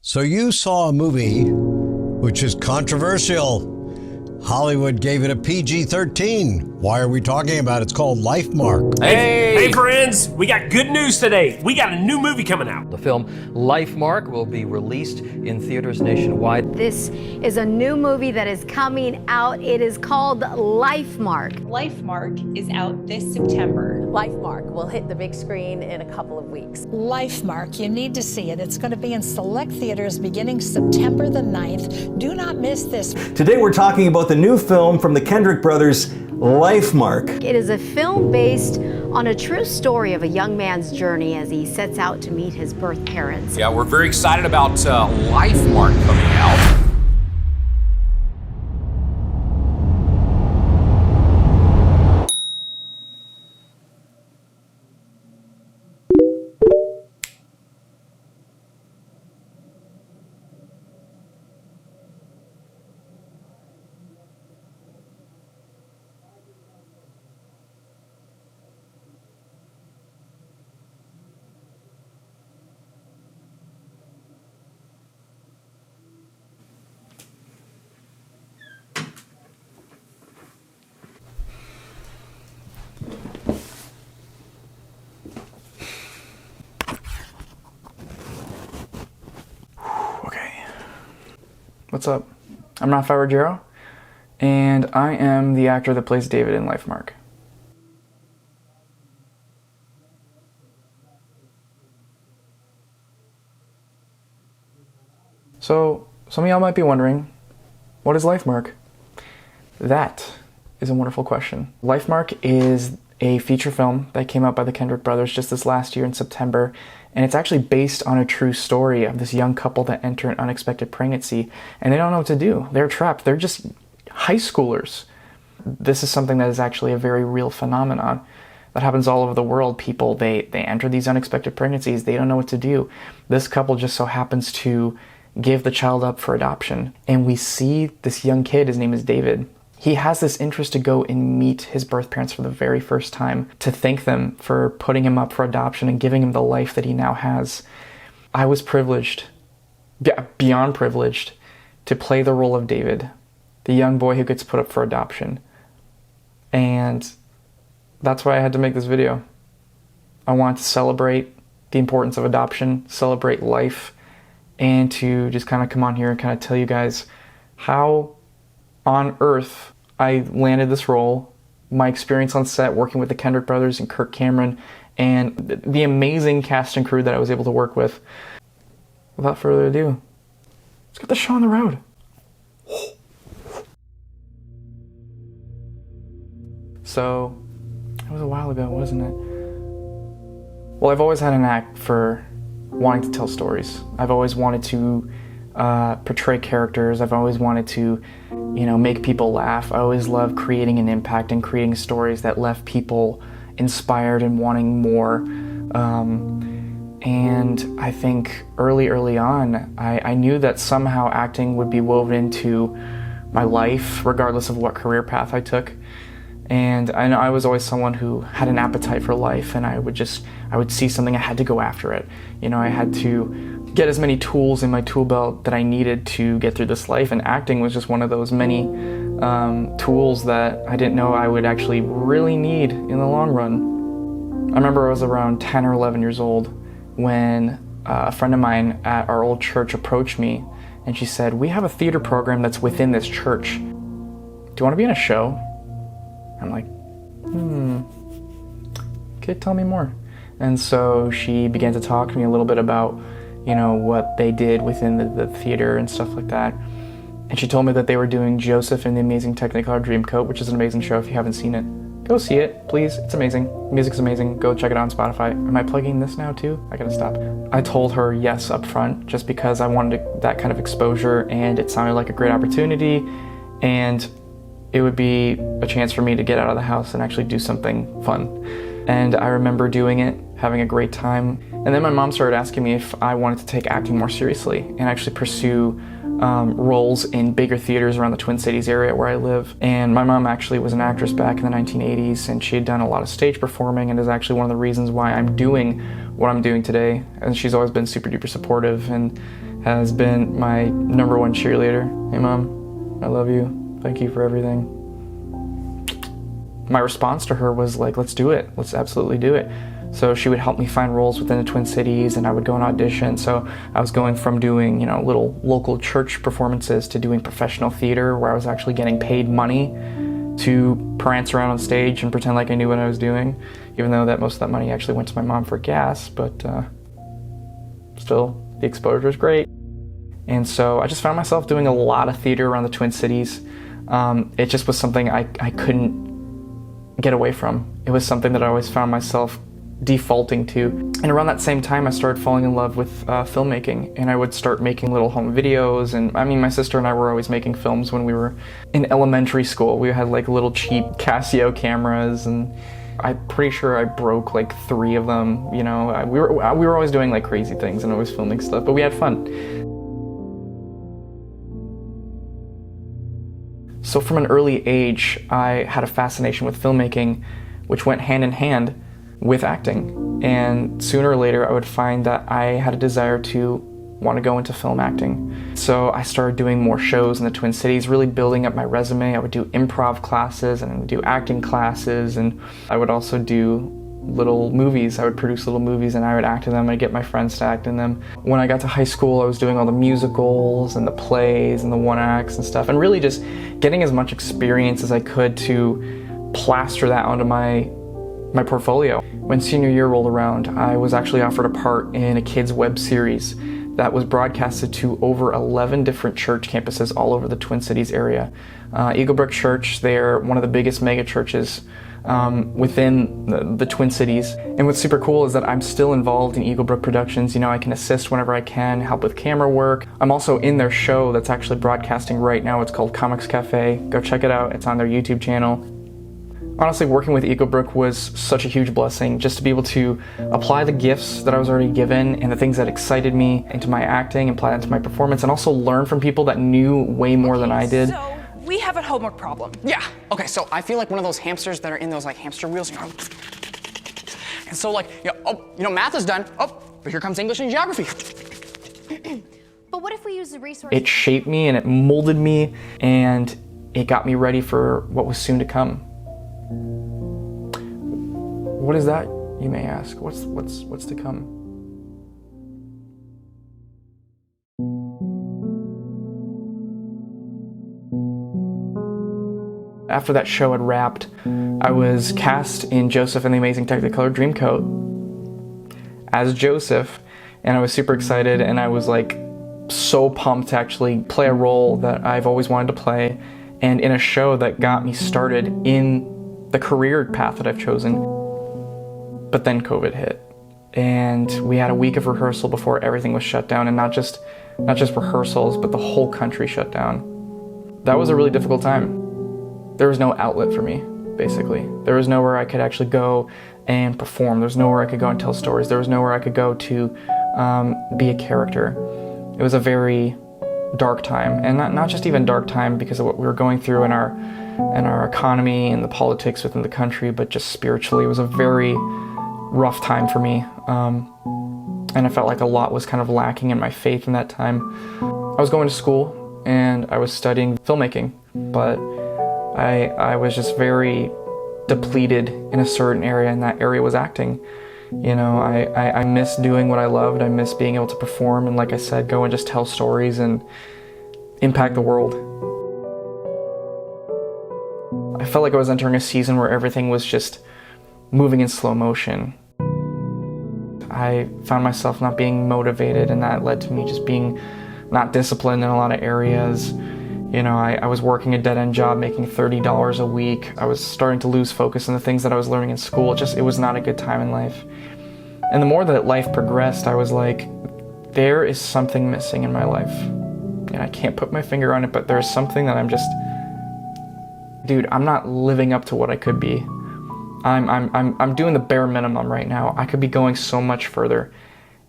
So you saw a movie which is controversial. Hollywood gave it a PG-13. Why are we talking about it? It's called Lifemark. Hey friends, we got good news today. We got a new movie coming out. The film Lifemark will be released in theaters nationwide. This is a new movie that is coming out. It is called Lifemark. Lifemark is out this September. Lifemark will hit the big screen in a couple of weeks. Lifemark, you need to see it. It's going to be in select theaters beginning September the 9th. Do not miss this. Today we're talking about the new film from the Kendrick Brothers, Lifemark. It is a film based on a true story of a young man's journey as he sets out to meet his birth parents. Yeah, we're very excited about Lifemark coming out. What's up? I'm Rafael Ruggiero, and I am the actor that plays David in Lifemark. So, some of y'all might be wondering, what is Lifemark? That is a wonderful question. Lifemark is a feature film that came out by the Kendrick Brothers just this last year in September, and it's actually based on a true story of this young couple that enter an unexpected pregnancy, and they don't know what to do. They're trapped. They're just high schoolers. This is something that is actually a very real phenomenon that happens all over the world. People, they enter these unexpected pregnancies. They don't know what to do. This couple just so happens to give the child up for adoption, and we see this young kid, his name is David. He has this interest to go and meet his birth parents for the very first time, to thank them for putting him up for adoption and giving him the life that he now has. I was privileged, beyond privileged, to play the role of David, the young boy who gets put up for adoption. And that's why I had to make this video. I wanted to celebrate the importance of adoption, celebrate life, and to just kind of come on here and kind of tell you guys how on earth I landed this role, my experience on set working with the Kendrick Brothers and Kirk Cameron, and the amazing cast and crew that I was able to work with. Without further ado, let's get the show on the road. So, it was a while ago, wasn't it? Well, I've always had an knack for wanting to tell stories. I've always wanted to portray characters. I've always wanted to, make people laugh. I always loved creating an impact and creating stories that left people inspired and wanting more. And I think early on, I knew that somehow acting would be woven into my life, regardless of what career path I took. And I know I was always someone who had an appetite for life, and I would see something, I had to go after it. I had to get as many tools in my tool belt that I needed to get through this life, and acting was just one of those many tools that I didn't know I would actually really need in the long run. I remember I was around 10 or 11 years old when a friend of mine at our old church approached me, and she said, "We have a theater program that's within this church. Do you want to be in a show?" I'm like, okay, tell me more. And so she began to talk to me a little bit about, what they did within the theater and stuff like that. And she told me that they were doing Joseph and the Amazing Technicolor Dreamcoat, which is an amazing show. If you haven't seen it, go see it, please. It's amazing. The music's amazing. Go check it out on Spotify. Am I plugging this now too? I gotta stop. I told her yes up front, just because I wanted that kind of exposure, and it sounded like a great opportunity, and it would be a chance for me to get out of the house and actually do something fun. And I remember doing it, having a great time. And then my mom started asking me if I wanted to take acting more seriously and actually pursue roles in bigger theaters around the Twin Cities area where I live. And my mom actually was an actress back in the 1980s, and she had done a lot of stage performing, and is actually one of the reasons why I'm doing what I'm doing today. And she's always been super duper supportive, and has been my #1 cheerleader. Hey Mom, I love you. Thank you for everything. My response to her was like, let's do it. Let's absolutely do it. So she would help me find roles within the Twin Cities, and I would go and audition. So I was going from doing, little local church performances to doing professional theater where I was actually getting paid money to prance around on stage and pretend like I knew what I was doing, even though that most of that money actually went to my mom for gas, but still, the exposure was great. And so I just found myself doing a lot of theater around the Twin Cities. It just was something I couldn't get away from. It was something that I always found myself defaulting to. And around that same time, I started falling in love with filmmaking, and I would start making little home videos. And I mean, my sister and I were always making films when we were in elementary school. We had like little cheap Casio cameras, and I'm pretty sure I broke like 3 of them. We were always doing like crazy things and always filming stuff, but we had fun. So from an early age, I had a fascination with filmmaking, which went hand in hand with acting. And sooner or later, I would find that I had a desire to want to go into film acting. So I started doing more shows in the Twin Cities, really building up my resume. I would do improv classes and do acting classes, and I would also do little movies. I would produce little movies and I would act in them. I'd get my friends to act in them. When I got to high school, I was doing all the musicals and the plays and the one-acts and stuff, and really just getting as much experience as I could to plaster that onto my portfolio. When senior year rolled around, I was actually offered a part in a kids web series that was broadcasted to over 11 different church campuses all over the Twin Cities area. Eagle Brook Church, they're one of the biggest mega churches within the Twin Cities. And what's super cool is that I'm still involved in Eagle Brook Productions. I can assist whenever I can, help with camera work. I'm also in their show that's actually broadcasting right now. It's called Comics Cafe. Go check it out. It's on their YouTube channel. Honestly, working with Eagle Brook was such a huge blessing, just to be able to apply the gifts that I was already given and the things that excited me into my acting, apply that into my performance, and also learn from people that knew way more than I did. So we have a homework problem. Yeah, okay, so I feel like one of those hamsters that are in those like hamster wheels. And so math is done. Oh, but here comes English and geography. But what if we use the resources? It shaped me and it molded me, and it got me ready for what was soon to come. What is that, you may ask? What's to come? After that show had wrapped, I was cast in Joseph and the Amazing Technicolor Dreamcoat as Joseph, and I was super excited, and I was like so pumped to actually play a role that I've always wanted to play, and in a show that got me started in the career path that I've chosen. But then COVID hit, and we had a week of rehearsal before everything was shut down, and not just rehearsals, but the whole country shut down. That was a really difficult time. There was no outlet for me, basically. There was nowhere I could actually go and perform. There was nowhere I could go and tell stories. There was nowhere I could go to be a character. It was a very dark time, and not just even dark time because of what we were going through in our economy and the politics within the country, but just spiritually. It was a very rough time for me, and I felt like a lot was kind of lacking in my faith in that time. I was going to school and I was studying filmmaking, but I was just very depleted in a certain area, and that area was acting. I miss doing what I loved. I miss being able to perform and, like I said, go and just tell stories and impact the world. I felt like I was entering a season where everything was just moving in slow motion. I found myself not being motivated, and that led to me just being not disciplined in a lot of areas. I was working a dead-end job making $30 a week. I was starting to lose focus on the things that I was learning in school. It was not a good time in life. And the more that life progressed, I was like, there is something missing in my life. And I can't put my finger on it, but there's something that I'm not living up to what I could be. I'm doing the bare minimum right now. I could be going so much further.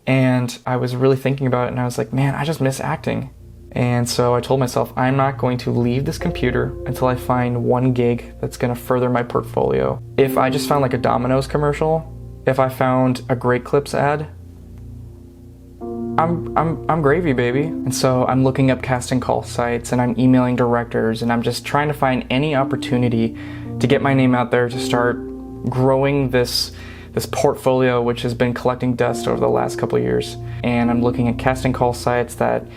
And I was really thinking about it, and I was like, man, I just miss acting. And so I told myself, I'm not going to leave this computer until I find one gig that's going to further my portfolio. If I just found like a Domino's commercial, if I found a Great Clips ad, I'm gravy, baby. And so I'm looking up casting call sites and I'm emailing directors and I'm just trying to find any opportunity to get my name out there to start growing this portfolio which has been collecting dust over the last couple of years. And I'm looking at casting call sites that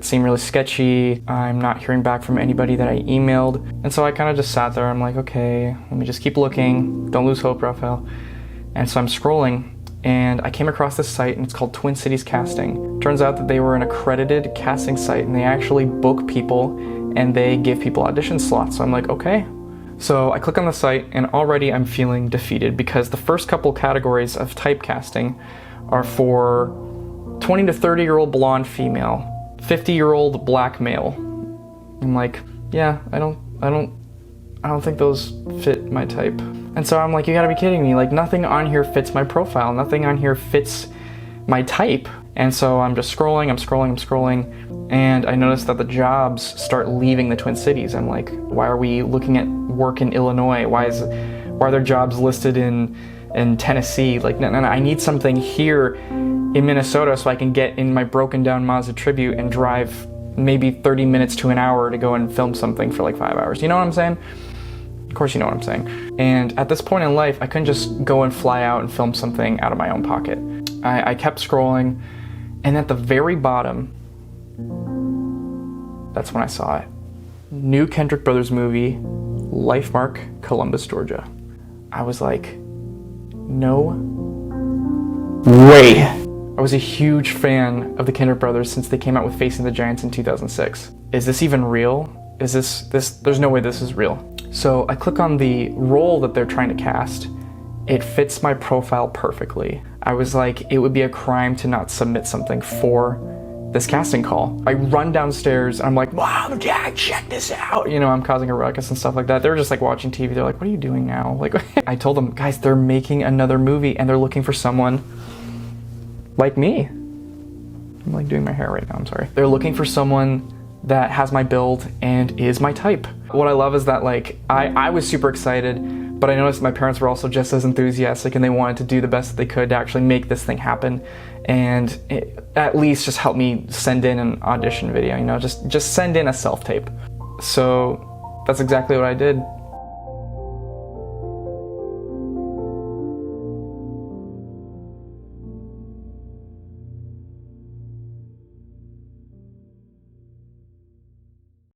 seem really sketchy. I'm not hearing back from anybody that I emailed. And so I kind of just sat there. I'm like, okay, let me just keep looking. Don't lose hope, Raphael. And so I'm scrolling and I came across this site and it's called Twin Cities Casting. Turns out that they were an accredited casting site and they actually book people and they give people audition slots. So I'm like, okay. So I click on the site and already I'm feeling defeated because the first couple categories of typecasting are for 20 to 30-year-old blonde female, 50-year-old black male. I'm like, yeah, I don't think those fit my type. And so I'm like, you gotta be kidding me. Like nothing on here fits my profile. Nothing on here fits my type. And so I'm just scrolling, I'm scrolling, and I noticed that the jobs start leaving the Twin Cities. I'm like, why are we looking at work in Illinois? Why are there jobs listed in Tennessee? Like, no, I need something here in Minnesota so I can get in my broken down Mazda Tribute and drive maybe 30 minutes to an hour to go and film something for like 5 hours. You know what I'm saying? Of course you know what I'm saying. And at this point in life, I couldn't just go and fly out and film something out of my own pocket. I kept scrolling, and at the very bottom, that's when I saw it. New Kendrick Brothers movie, Lifemark, Columbus, Georgia. I was like, no way. I was a huge fan of the Kendrick Brothers since they came out with Facing the Giants in 2006. Is this even real? Is this, there's no way this is real. So I click on the role that they're trying to cast. It fits my profile perfectly. I was like, it would be a crime to not submit something for this casting call. I run downstairs and I'm like, wow, Dad, check this out. You know, I'm causing a ruckus and stuff like that. They're just like watching TV. They're like, what are you doing now? Like, I told them, guys, they're making another movie and they're looking for someone like me. I'm like doing my hair right now, I'm sorry. They're looking for someone that has my build and is my type. What I love is that like, I was super excited, but I noticed my parents were also just as enthusiastic and they wanted to do the best that they could to actually make this thing happen. And at least just help me send in an audition video, you know, just send in a self-tape. So that's exactly what I did.